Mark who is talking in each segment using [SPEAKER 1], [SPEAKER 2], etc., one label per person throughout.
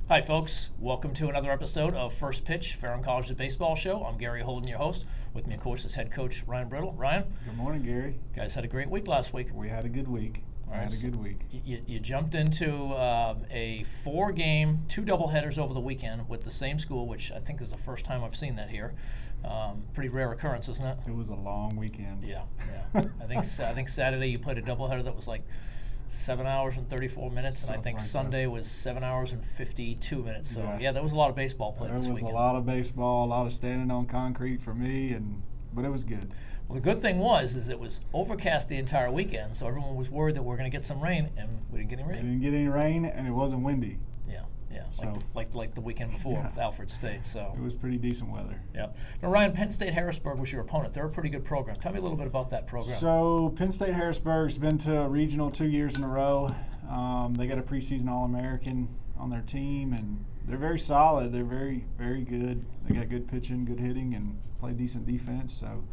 [SPEAKER 1] Hi, folks. Welcome to another episode of First Pitch, Ferrum College's baseball show. I'm Gary Holden, your host. With me, of course, is head coach Ryan Brittle. Ryan?
[SPEAKER 2] Good morning, Gary.
[SPEAKER 1] You guys had a great week last week.
[SPEAKER 2] We had a good week.
[SPEAKER 1] You jumped into a 4-game, 2 doubleheaders over the weekend with the same school, which I think is the first time I've seen that here. Pretty rare occurrence, isn't it?
[SPEAKER 2] It was a long weekend.
[SPEAKER 1] Yeah. I think Saturday you played a doubleheader that was like 7 hours and 34 minutes, and I think Sunday was 7 hours and 52 minutes. So, yeah, there was a lot of baseball played this weekend.
[SPEAKER 2] There was a lot of baseball, a lot of standing on concrete for me, but it was good.
[SPEAKER 1] Well, the good thing is it was overcast the entire weekend, so everyone was worried that we're going to get some rain, and we didn't get any rain.
[SPEAKER 2] We didn't get any rain, and it wasn't windy.
[SPEAKER 1] Yeah,
[SPEAKER 2] so,
[SPEAKER 1] like the weekend before with Alfred State. So
[SPEAKER 2] it was pretty decent weather.
[SPEAKER 1] Yeah. Now, Ryan, Penn State-Harrisburg was your opponent. They're a pretty good program. Tell me a little bit about that program.
[SPEAKER 2] So Penn State-Harrisburg's been to a regional 2 years in a row. They got a preseason All-American on their team, and they're very solid. They're very, very good. They got good pitching, good hitting, and play decent defense. So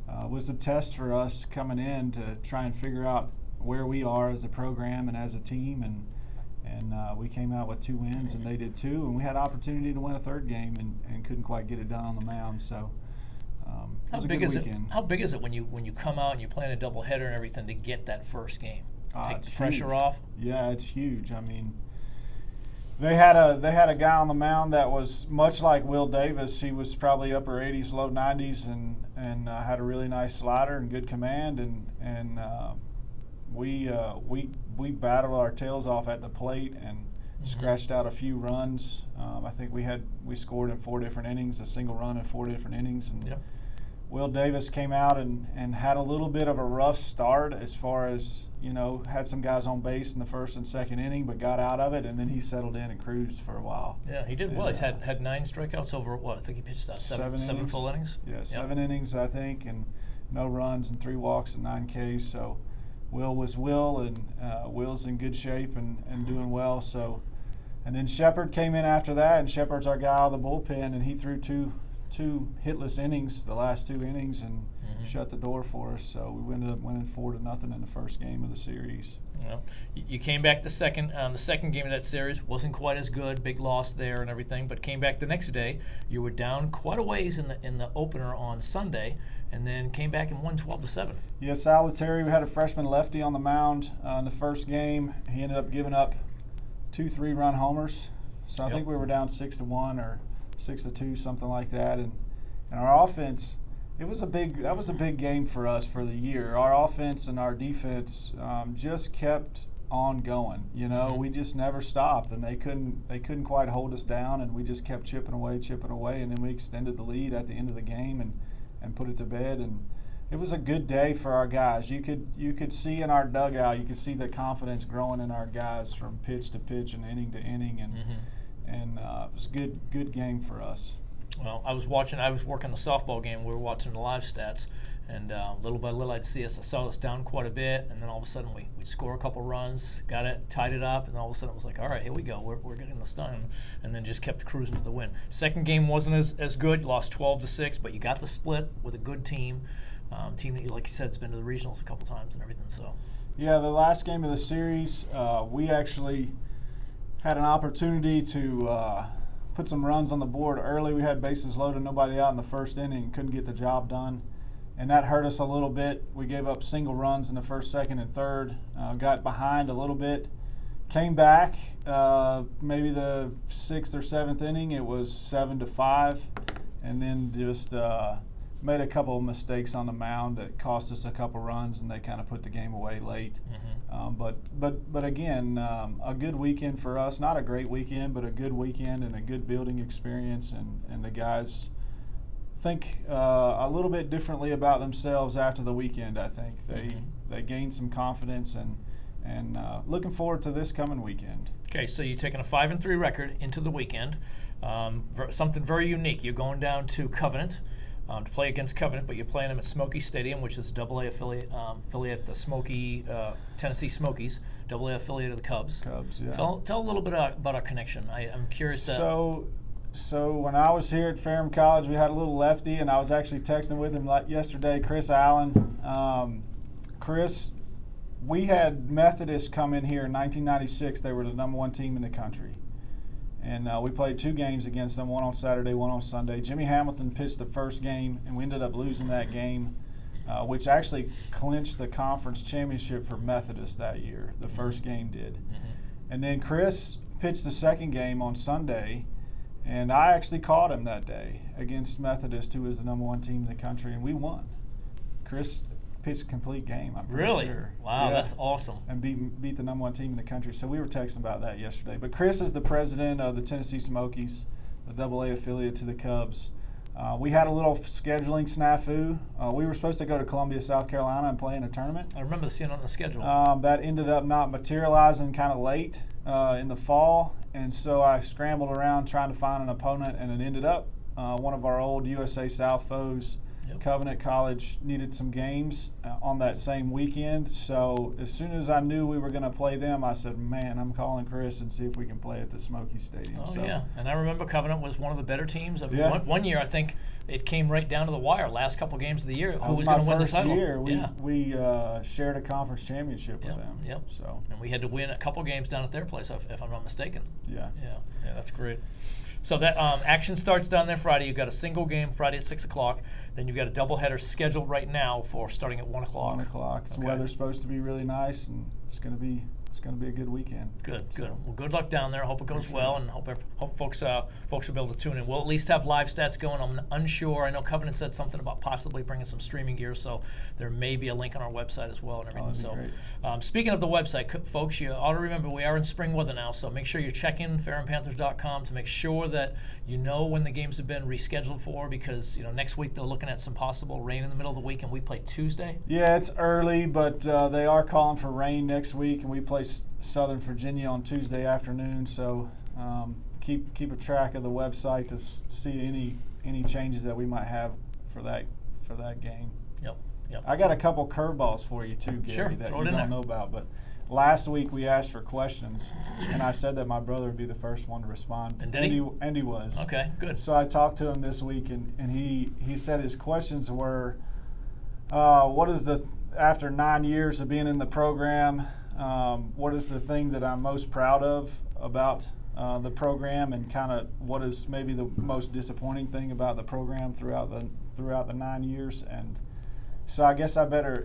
[SPEAKER 2] it was a test for us coming in to try and figure out where we are as a program and as a team, and we came out with 2 wins, and they did too. And we had opportunity to win a third game and couldn't quite get it done on the mound. So it was a good weekend.
[SPEAKER 1] How big is it when you come out and you play in a doubleheader and everything to get that first game? Take the pressure off?
[SPEAKER 2] Yeah, it's huge. I mean, they had a guy on the mound that was much like Will Davis. He was probably upper 80s, low 90s, and had a really nice slider and good command, and we battled our tails off at the plate and scratched out a few runs. I think we scored in 4 different innings, a single run in 4 different innings, and Will Davis came out and had a little bit of a rough start as far as, had some guys on base in the first and second inning, but got out of it, and then he settled in and cruised for a while.
[SPEAKER 1] Yeah, he did well. He's had 9 strikeouts over, I think he pitched seven full innings?
[SPEAKER 2] Yeah, 7 innings, I think, and no runs and 3 walks and 9 Ks. So Will was Will, and Will's in good shape and doing well. So, and then Shepard came in after that, and Shepard's our guy out of the bullpen, and he threw two hitless innings, the last 2 innings, and shut the door for us. So we ended up winning 4-0 in the first game of the series.
[SPEAKER 1] Yeah. You came back the second game of that series. Wasn't quite as good, big loss there and everything, but came back the next day. You were down quite a ways in the opener on Sunday, and then came back and won 12-7.
[SPEAKER 2] Yeah, Salvatore, we had a freshman lefty on the mound in the first game. He ended up giving up 2 3-run homers. So I think we were down 6-1 or 6-2, something like that. And our offense, that was a big game for us for the year. Our offense and our defense just kept on going. We just never stopped, and they couldn't quite hold us down, and we just kept chipping away, and then we extended the lead at the end of the game and put it to bed. And it was a good day for our guys. You could see in our dugout, you could see the confidence growing in our guys from pitch to pitch and inning to inning, and it was a good game for us.
[SPEAKER 1] Well, I was working the softball game. We were watching the live stats, and little by little I saw us down quite a bit, and then all of a sudden we'd score a couple runs, got it, tied it up, and all of a sudden it was like, all right, here we go, we're getting this done, and then just kept cruising to the win. Second game wasn't as good. You lost 12-6, but you got the split with a good team that, like you said, has been to the regionals a couple times and everything. So
[SPEAKER 2] yeah, the last game of the series, we actually had an opportunity to put some runs on the board early. We had bases loaded, nobody out in the first inning, couldn't get the job done, and that hurt us a little bit. We gave up single runs in the first, second, and third, got behind a little bit, came back, maybe the 6th or 7th inning, it was 7-5, and then just made a couple of mistakes on the mound that cost us a couple runs, and they kind of put the game away late. But again, a good weekend for us. Not a great weekend, but a good weekend and a good building experience. And the guys think a little bit differently about themselves after the weekend. I think they gained some confidence, and looking forward to this coming weekend.
[SPEAKER 1] Okay, so you're taking a 5-3 record into the weekend. Something very unique. You're going down to Covenant. To play against Covenant, but you're playing them at Smokies Stadium, which is AA affiliate, the Tennessee Smokies, AA affiliate of the Cubs.
[SPEAKER 2] Yeah.
[SPEAKER 1] Tell a little bit about our connection. I'm curious.
[SPEAKER 2] So when I was here at Ferrum College, we had a little lefty, and I was actually texting with him yesterday, Chris Allen. Chris, we had Methodists come in here in 1996. They were the #1 team in the country. And we played 2 games against them, one on Saturday, one on Sunday. Jimmy Hamilton pitched the first game, and we ended up losing that game, which actually clinched the conference championship for Methodist that year. The first game did. And then Chris pitched the second game on Sunday, and I actually caught him that day against Methodist, who was the #1 team in the country, and we won. Chris pitched a complete game, I'm pretty
[SPEAKER 1] really?
[SPEAKER 2] sure.
[SPEAKER 1] Wow,
[SPEAKER 2] Yeah.
[SPEAKER 1] that's awesome.
[SPEAKER 2] And beat the #1 team in the country. So we were texting about that yesterday. But Chris is the president of the Tennessee Smokies, the AA affiliate to the Cubs. We had a little scheduling snafu. We were supposed to go to Columbia, South Carolina and play in a tournament.
[SPEAKER 1] I remember seeing it on the schedule.
[SPEAKER 2] That ended up not materializing kind of late in the fall. And so I scrambled around trying to find an opponent, and it ended up one of our old USA South foes, Covenant College, needed some games on that same weekend. So as soon as I knew we were going to play them, I said, man, I'm calling Chris and see if we can play at the Smokies Stadium.
[SPEAKER 1] Oh, yeah. And I remember Covenant was one of the better teams.
[SPEAKER 2] Yeah.
[SPEAKER 1] One year, I think it came right down to the wire, last couple games of the year. Who was
[SPEAKER 2] my
[SPEAKER 1] going to win the
[SPEAKER 2] first
[SPEAKER 1] title?
[SPEAKER 2] year.
[SPEAKER 1] Yeah.
[SPEAKER 2] We shared a conference championship with them.
[SPEAKER 1] Yep.
[SPEAKER 2] So
[SPEAKER 1] And we had to win a couple games down at their place, if I'm not mistaken.
[SPEAKER 2] yeah.
[SPEAKER 1] Yeah, that's great. So that action starts down there Friday. You've got a single game Friday at 6 o'clock. Then you've got a doubleheader scheduled right now for starting at 1 o'clock.
[SPEAKER 2] 1 o'clock. The weather's supposed to be really nice, and it's going to be a good weekend.
[SPEAKER 1] Good. Well, good luck down there. Hope it goes well, and hope folks will be able to tune in. We'll at least have live stats going. I'm unsure. I know Covenant said something about possibly bringing some streaming gear, so there may be a link on our website as well and everything.
[SPEAKER 2] That'd be
[SPEAKER 1] So, speaking of the website, folks, you ought to remember we are in spring weather now, so make sure you check in ferrumpanthers.com to make sure that you know when the games have been rescheduled for, because next week they're looking at some possible rain in the middle of the week, and we play Tuesday.
[SPEAKER 2] Yeah, it's early, but they are calling for rain next week, and we play Southern Virginia on Tuesday afternoon. So keep a track of the website to see any changes that we might have for that game.
[SPEAKER 1] Yep.
[SPEAKER 2] I got a couple curveballs for you too, Gary,
[SPEAKER 1] Sure,
[SPEAKER 2] that
[SPEAKER 1] throw
[SPEAKER 2] you
[SPEAKER 1] it in
[SPEAKER 2] don't
[SPEAKER 1] there.
[SPEAKER 2] know about. But last week we asked for questions, and I said that my brother would be the first one to respond.
[SPEAKER 1] And did he?
[SPEAKER 2] And he was.
[SPEAKER 1] Okay, good.
[SPEAKER 2] So I talked to him this week, and he said his questions were, what is after 9 years of being in the program, what is the thing that I'm most proud of about the program, and kind of what is maybe the most disappointing thing about the program throughout the 9 years. And so I guess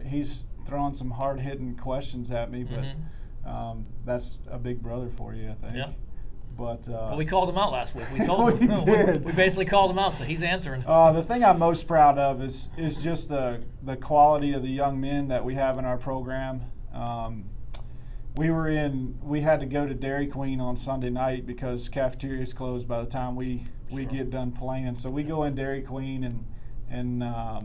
[SPEAKER 2] he's throwing some hard-hitting questions at me, but that's a big brother for you, I think.
[SPEAKER 1] Yeah.
[SPEAKER 2] But
[SPEAKER 1] we called him out last week. We told him.
[SPEAKER 2] We did.
[SPEAKER 1] We basically called him out, so he's answering.
[SPEAKER 2] The thing I'm most proud of is just the quality of the young men that we have in our program. We had to go to Dairy Queen on Sunday night because cafeteria's closed by the time we get done playing. So we go in Dairy Queen and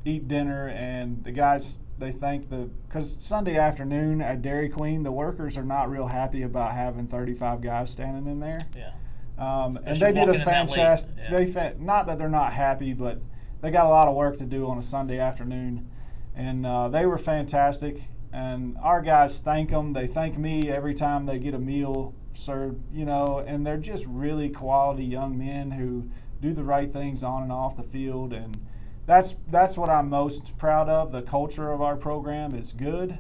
[SPEAKER 2] eat dinner, and the guys, they thank because Sunday afternoon at Dairy Queen, the workers are not real happy about having 35 guys standing in there.
[SPEAKER 1] Yeah.
[SPEAKER 2] And they did a fantastic. Not that they're not happy, but they got a lot of work to do on a Sunday afternoon, and they were fantastic. And our guys thank them. They thank me every time they get a meal served, and they're just really quality young men who do the right things on and off the field. And that's what I'm most proud of. The culture of our program is good.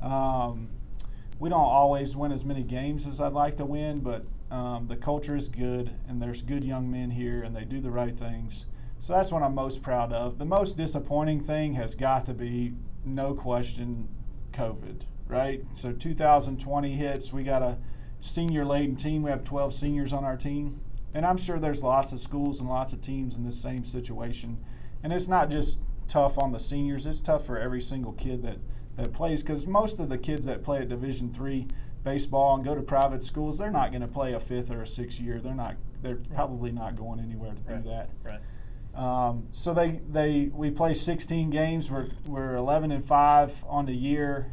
[SPEAKER 2] We don't always win as many games as I'd like to win, but the culture is good, and there's good young men here, and they do the right things. So that's what I'm most proud of. The most disappointing thing has got to be, no question, COVID, right? So 2020 hits, we got a senior-laden team. We have 12 seniors on our team, and I'm sure there's lots of schools and lots of teams in this same situation. And it's not just tough on the seniors, it's tough for every single kid that plays, because most of the kids that play at Division III baseball and go to private schools, they're not going to play a 5th or a 6th year. They're probably not going anywhere to do that.
[SPEAKER 1] Right.
[SPEAKER 2] So we play 16 games. We're 11-5 on the year.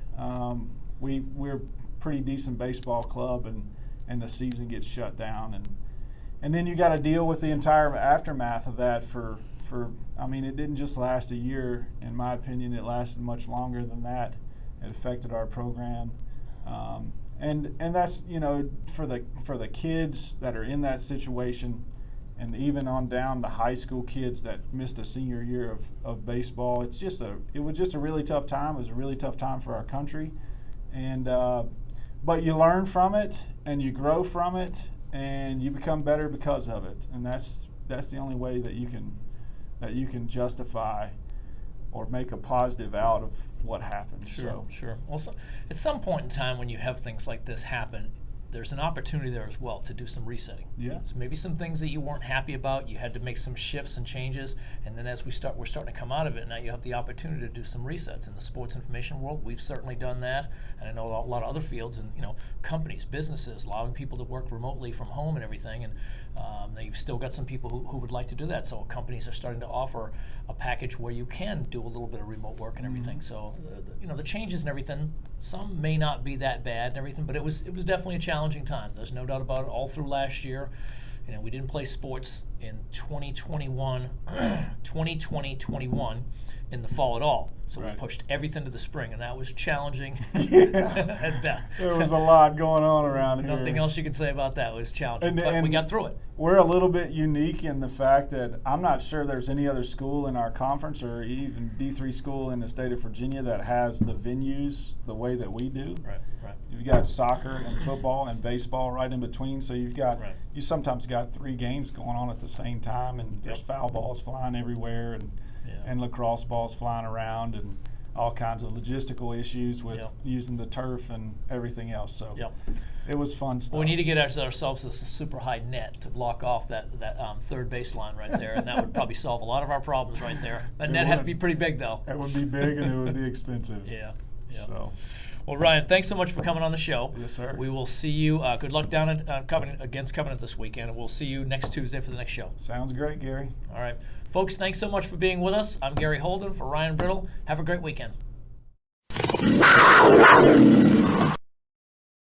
[SPEAKER 2] We're a pretty decent baseball club, and the season gets shut down, and then you got to deal with the entire aftermath of that it didn't just last a year. In my opinion, it lasted much longer than that. It affected our program, and that's for the kids that are in that situation, and even on down to high school kids that missed a senior year of baseball. It was just a really tough time. It was a really tough time for our country, and but you learn from it and you grow from it, and you become better because of it. And that's the only way that you can justify or make a positive out of what happened.
[SPEAKER 1] Sure. Well, at some point in time when you have things like this happen, there's an opportunity there as well to do some resetting.
[SPEAKER 2] Yeah.
[SPEAKER 1] So maybe some things that you weren't happy about, you had to make some shifts and changes, and then as we're starting to come out of it, now you have the opportunity to do some resets. In the sports information world, we've certainly done that, and I know a lot of other fields, and companies, businesses, allowing people to work remotely from home and everything, and you've still got some people who would like to do that. So companies are starting to offer a package where you can do a little bit of remote work and everything. So the changes and everything, some may not be that bad and everything, but it was definitely a challenging time. There's no doubt about it. All through last year, we didn't play sports in 2021 in the fall at all. So
[SPEAKER 2] right.
[SPEAKER 1] We pushed everything to the spring, and that was challenging.
[SPEAKER 2] Yeah. There was a lot going on around here.
[SPEAKER 1] Nothing else you could say about that. It was challenging, but we got through it.
[SPEAKER 2] We're a little bit unique in the fact that I'm not sure there's any other school in our conference or even D3 school in the state of Virginia that has the venues the way that we do.
[SPEAKER 1] Right.
[SPEAKER 2] You've got soccer and football and baseball right in between, so you sometimes got 3 games going on at the same time, and there's foul balls flying everywhere, and lacrosse balls flying around, and all kinds of logistical issues with using the turf and everything else. So it was fun stuff.
[SPEAKER 1] Well, we need to get ourselves a super high net to block off that third baseline right there, and that would probably solve a lot of our problems right there. That net has to be pretty big, though.
[SPEAKER 2] It would be big, and it would be expensive.
[SPEAKER 1] Yeah.
[SPEAKER 2] So.
[SPEAKER 1] Well, Ryan, thanks so much for coming on the show.
[SPEAKER 2] Yes, sir.
[SPEAKER 1] We will see you. Good luck down at Covenant against Covenant this weekend, and we'll see you next Tuesday for the next show.
[SPEAKER 2] Sounds great, Gary.
[SPEAKER 1] All right. Folks, thanks so much for being with us. I'm Gary Holden for Ryan Brittle. Have a great weekend.